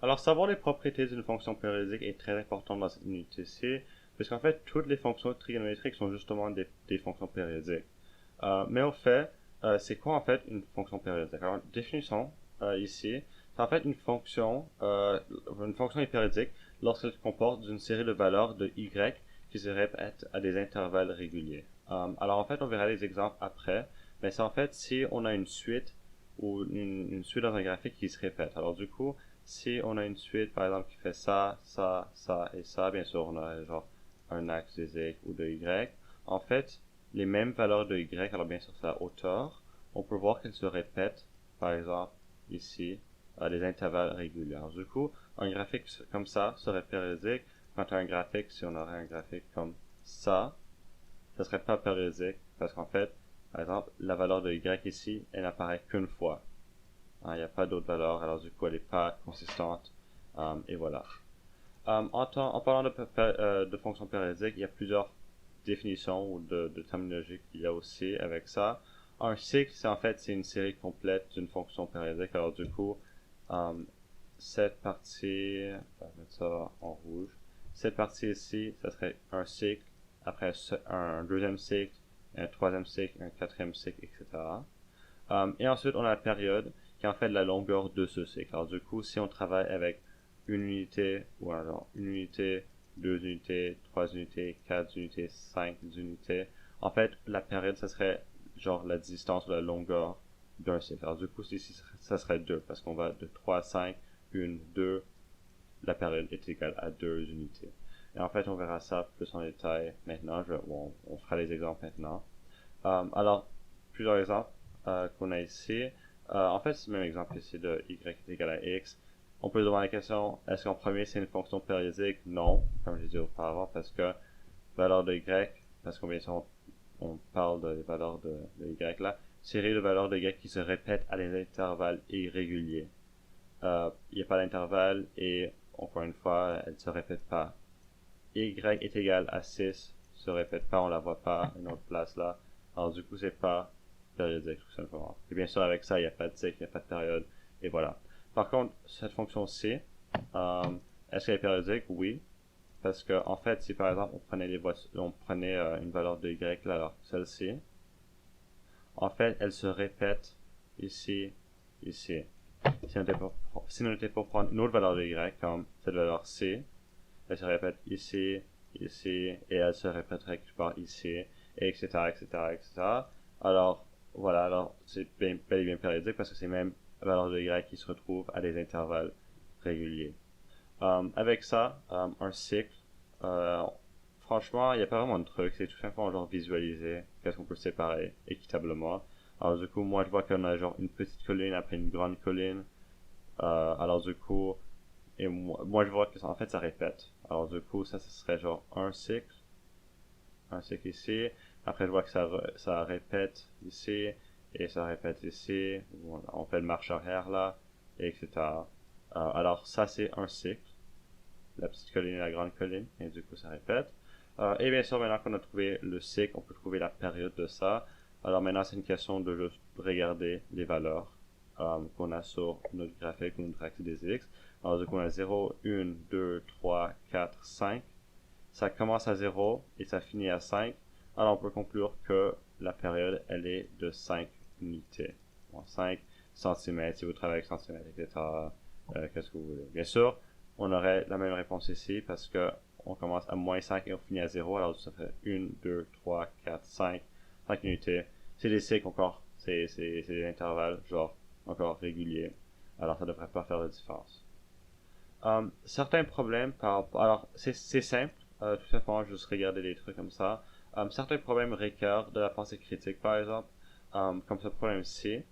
Alors, savoir les propriétés d'une fonction périodique est très important dans cette unité-ci, puisqu'en fait, toutes les fonctions trigonométriques sont justement des fonctions périodiques. Mais au fait, c'est quoi en fait une fonction périodique? Alors, définissons ici, c'est en fait une fonction est périodique lorsqu'elle comporte une série de valeurs de y qui se répètent à des intervalles réguliers. Alors en fait, on verra les exemples après, mais c'est en fait si on a une suite ou une suite dans un graphique qui se répète. Alors du coup, si on a une suite par exemple qui fait ça, ça, ça et ça, bien sûr on a genre un axe des x ou de y. En fait, les mêmes valeurs de y, alors bien sûr c'est la hauteur, on peut voir qu'elles se répètent, par exemple ici, à des intervalles réguliers. Alors, du coup, un graphique comme ça serait périodique. Quant à un graphique, si on aurait un graphique comme ça serait pas périodique parce qu'en fait, par exemple, la valeur de y ici, elle n'apparaît qu'une fois. Il n'y a pas d'autre valeur, alors du coup, elle n'est pas consistante. Et voilà. En parlant de fonctions périodiques, il y a plusieurs définitions ou de terminologie qu'il y a aussi avec ça. Un cycle, c'est une série complète d'une fonction périodique. Alors du coup, cette partie, on va mettre ça en rouge. Cette partie ici, ça serait un cycle, après un deuxième cycle, un troisième cycle, un quatrième cycle, etc. Et ensuite, on a la période qui est en fait la longueur de ce cycle. Alors du coup, si on travaille avec une unité, ou alors une unité, deux unités, trois unités, quatre unités, cinq unités, en fait, la période, ça serait genre la distance ou la longueur d'un cycle. Alors du coup, ici, ça serait 2, parce qu'on va de 3 à 5, 1, 2, la période est égale à 2 unités. Et en fait, on verra ça plus en détail maintenant. On fera les exemples maintenant. Alors, plusieurs exemples qu'on a ici. En fait, c'est le même exemple ici de y est égal à x. On peut se demander la question, est-ce qu'en premier c'est une fonction périodique? Non, comme j'ai dit auparavant, parce que valeur de y, parce qu'on bien sûr on parle de valeurs de y là, série de valeurs de y qui se répètent à des intervalles irréguliers. Il n'y a pas d'intervalle et encore une fois, elle ne se répète pas. Y est égal à 6 se répète pas, on la voit pas à une autre place là. Alors du coup, c'est pas périodique tout simplement. Et bien sûr, avec ça, il n'y a pas de cycle, il n'y a pas de période, et voilà. Par contre, cette fonction-ci, euh, est-ce qu'elle est périodique? Oui. Parce que, en fait, si par exemple on prenait une valeur de y, là, alors celle-ci, en fait, elle se répète ici, ici. Si on était pour prendre une autre valeur de y, comme cette valeur c, elle se répète ici, ici, et elle se répéterait quelque part ici, et etc., etc., etc. Alors, voilà, alors c'est bel et bien périodique parce que c'est même la valeur de y qui se retrouve à des intervalles réguliers. Avec ça, un cycle, euh, franchement, il n'y a pas vraiment de truc, c'est tout simplement genre visualiser qu'est-ce qu'on peut séparer équitablement. Alors du coup, moi je vois qu'on a genre une petite colline après une grande colline. Alors du coup, et moi je vois que en fait ça répète. Alors du coup, ça serait genre un cycle ici. Après je vois que ça répète ici, et ça répète ici. On fait le marche arrière là, et etc. Alors ça c'est un cycle, la petite colline et la grande colline, et du coup ça répète. Et bien sûr, maintenant qu'on a trouvé le cycle, on peut trouver la période de ça. Alors maintenant, c'est une question de juste regarder les valeurs qu'on a sur notre graphique ou notre axe des X. Alors du coup, on a 0, 1, 2, 3, 4, 5. Ça commence à 0 et ça finit à 5. Alors on peut conclure que la période, elle est de 5 unités. Bon, 5 cm, si vous travaillez avec centimètres, etc. Qu'est-ce que vous voulez. Bien sûr, on aurait la même réponse ici parce que on commence à moins 5 et on finit à 0. Alors ça fait 1, 2, 3, 4, 5. 5 unités. C'est des cycles encore. C'est des intervalles, genre, encore réguliers. Alors ça devrait pas faire de différence. Certains problèmes alors c'est simple, tout simplement juste regarder des trucs comme ça. Certains problèmes requièrent de la pensée critique, par exemple, comme ce problème-ci.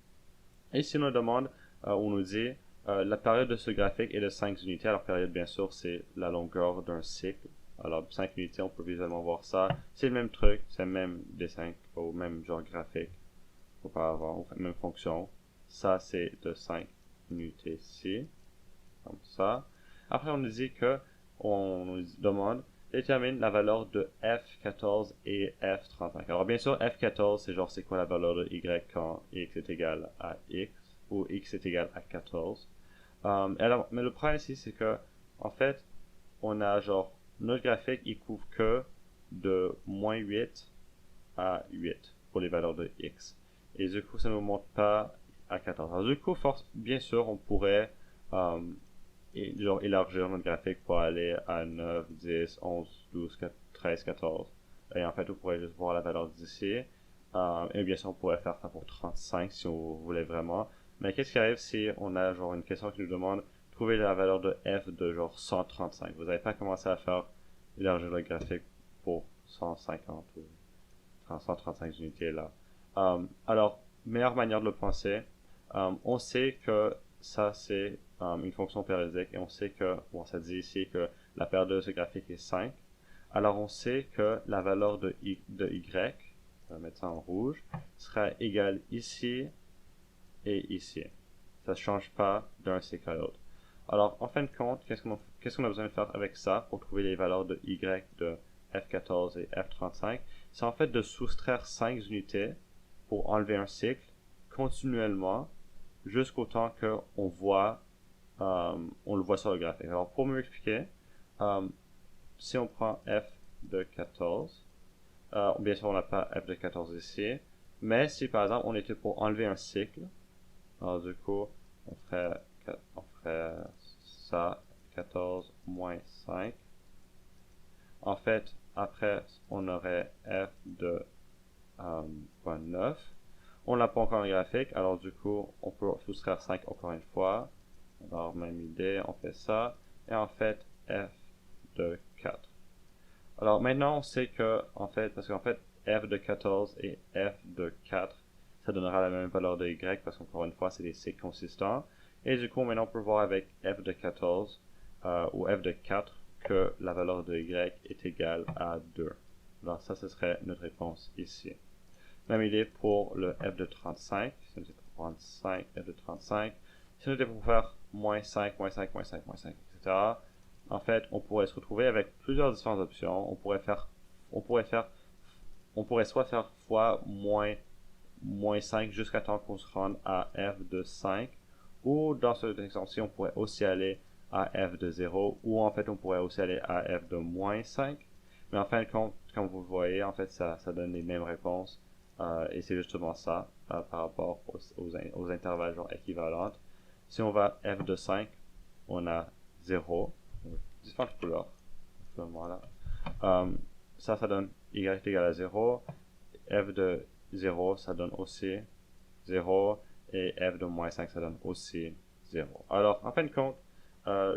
Et si on nous demande, on nous dit, la période de ce graphique est de 5 unités. Alors période, bien sûr, c'est la longueur d'un cycle. Alors 5 unités, on peut visuellement voir ça. C'est le même truc, c'est le même dessin, au même genre graphique auparavant, même fonction. Ça, c'est de 5 unités ici, comme ça. Après, on nous dit que, on nous demande, détermine la valeur de f14 et f35. Alors, bien sûr, f14, c'est genre, c'est quoi la valeur de y quand x est égal à x, ou x est égal à 14. Mais le problème ici, c'est que, en fait, on a genre, notre graphique, il couvre que de moins 8 à 8 pour les valeurs de x. Et du coup, ça ne nous montre pas à 14. Alors, du coup, bien sûr, on pourrait genre, élargir notre graphique pour aller à 9, 10, 11, 12, 13, 14. Et en fait, on pourrait juste voir la valeur d'ici. Et bien sûr, on pourrait faire ça pour 35 si on voulait vraiment. Mais qu'est-ce qui arrive si on a genre une question qui nous demande trouver la valeur de f de genre 135. Vous n'avez pas commencé à faire élargir le graphique pour 150 ou 135 unités là. Alors, meilleure manière de le penser, on sait que ça c'est une fonction périodique et on sait que, bon, ça dit ici que la période de ce graphique est 5. Alors on sait que la valeur de y, on va mettre ça en rouge, sera égale ici et ici. Ça ne change pas d'un cycle à l'autre. Alors, en fin de compte, qu'est-ce qu'on a besoin de faire avec ça pour trouver les valeurs de y de f14 et f35? C'est en fait de soustraire 5 unités pour enlever un cycle continuellement jusqu'au temps qu'on voit, on le voit sur le graphique. Alors, pour mieux expliquer, si on prend f de 14, bien sûr, on n'a pas f de 14 ici, mais si par exemple on était pour enlever un cycle, alors du coup, on ferait ça, 14 moins 5. En fait, après, on aurait f de 9. On n'a pas encore un graphique, alors du coup, on peut soustraire 5 encore une fois. Alors, même idée, on fait ça. Et en fait, f de 4. Alors maintenant, on sait que, en fait, parce qu'en fait, f de 14 et f de 4, ça donnera la même valeur de y, parce qu'encore une fois, c'est des cycles consistants. Et du coup, maintenant, on peut voir avec f de 14 ou f de 4 que la valeur de y est égale à 2. Alors ça, ce serait notre réponse ici. Même idée pour le f de 35. Si on était pour prendre 5, f de 35. Si on était pour faire moins 5, moins 5, moins 5, moins 5, etc., en fait, on pourrait se retrouver avec plusieurs différentes options. On pourrait soit faire fois moins 5 jusqu'à temps qu'on se rende à f de 5. Ou dans cet exemple-ci, on pourrait aussi aller à f de 0. Ou en fait, on pourrait aussi aller à f de moins 5. Mais en fin de compte, comme vous le voyez, en fait, ça donne les mêmes réponses. Et c'est justement ça par rapport aux intervalles genre équivalentes. Si on va f de 5, on a 0. Différentes couleurs. Voilà. Ça donne y égale à 0. F de 0, ça donne aussi 0. Et f de moins 5, ça donne aussi 0. Alors, en fin de compte,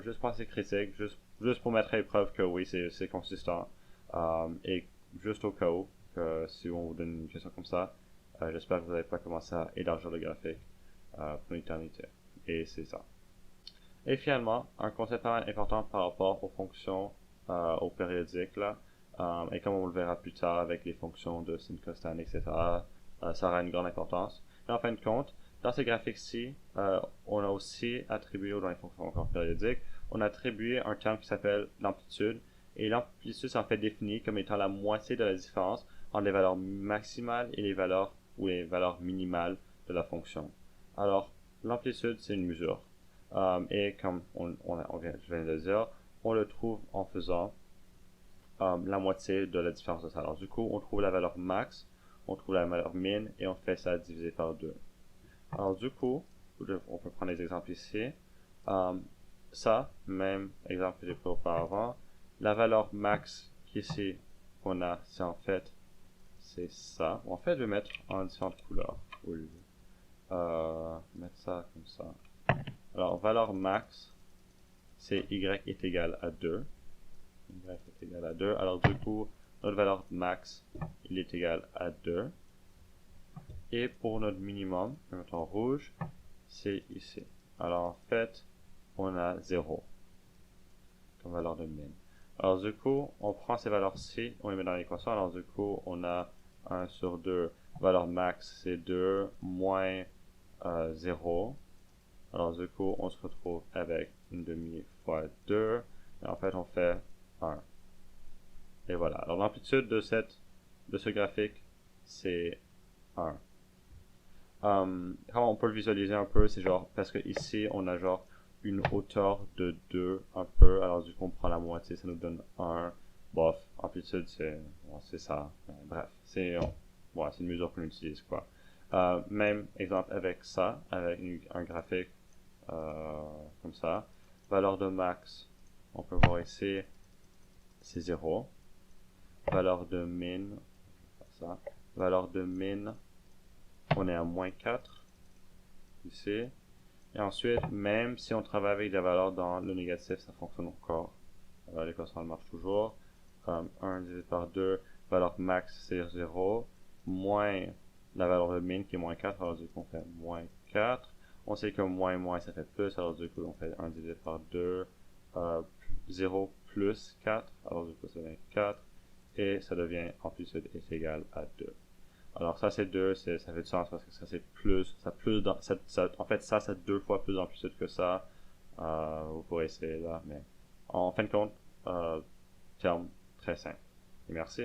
juste pensée critique, juste pour mettre à l'épreuve que oui, c'est consistant. Et juste au cas où, que si on vous donne une question comme ça, j'espère que vous n'avez pas commencé à élargir le graphique pour l'éternité. Et c'est ça. Et finalement, un concept important par rapport aux fonctions au périodique, là, et comme on le verra plus tard avec les fonctions de sin, costan, etc., ça aura une grande importance. Mais en fin de compte, dans ces graphiques-ci, on a aussi attribué, dans les fonctions encore périodiques, on a attribué un terme qui s'appelle l'amplitude, et l'amplitude c'est en fait défini comme étant la moitié de la différence entre les valeurs maximales et les valeurs minimales de la fonction. Alors, l'amplitude c'est une mesure. Et comme je viens de le dire, on le trouve en faisant la moitié de la différence de ça. Alors du coup, on trouve la valeur max, on trouve la valeur min, et on fait ça divisé par 2. Alors du coup, on peut prendre des exemples ici. Ça, même exemple que j'ai pris auparavant, la valeur max qu'ici qu'on a, c'est en fait, c'est ça. En fait, je vais mettre en différentes couleurs. Mettre ça comme ça. Alors, valeur max, c'est y est égal à 2. Y est égal à 2. Alors, du coup, notre valeur max, il est égal à 2. Et pour notre minimum, je vais mettre en rouge, c'est ici. Alors, en fait, on a 0 comme valeur de min. Alors, du coup, on prend ces valeurs-ci, on les met dans l'équation. Alors, du coup, on a 1 sur 2. Valeur max, c'est 2 moins 0. Alors du coup, on se retrouve avec une demi fois 2. Et en fait, on fait 1. Et voilà. Alors l'amplitude de ce graphique, c'est 1. Comment on peut le visualiser un peu, c'est genre, parce que ici, on a genre une hauteur de 2 un peu, alors du coup on prend la moitié, ça nous donne 1. Bof, amplitude c'est ça. Bref, c'est une mesure qu'on utilise quoi. Même exemple avec ça, avec un graphique comme ça. Valeur de max, on peut voir ici, c'est 0. Valeur de min, ça. Valeur de min, on est à moins 4 ici. Et ensuite, même si on travaille avec des valeurs dans le négatif, ça fonctionne encore. L'équation marche toujours. 1 divisé par 2, valeur max c'est 0, moins la valeur de min qui est moins 4, alors du coup on fait moins 4. On sait que moins ça fait plus, alors du coup on fait 1 divisé par 2, 0 plus 4, alors du coup ça devient 4, et ça devient amplitude est égal à 2. Alors ça c'est 2, ça fait du sens parce que ça c'est plus, en fait ça c'est 2 fois plus d'amplitude que ça. Vous pourrez essayer là, mais en fin de compte, terme très simple. Et merci.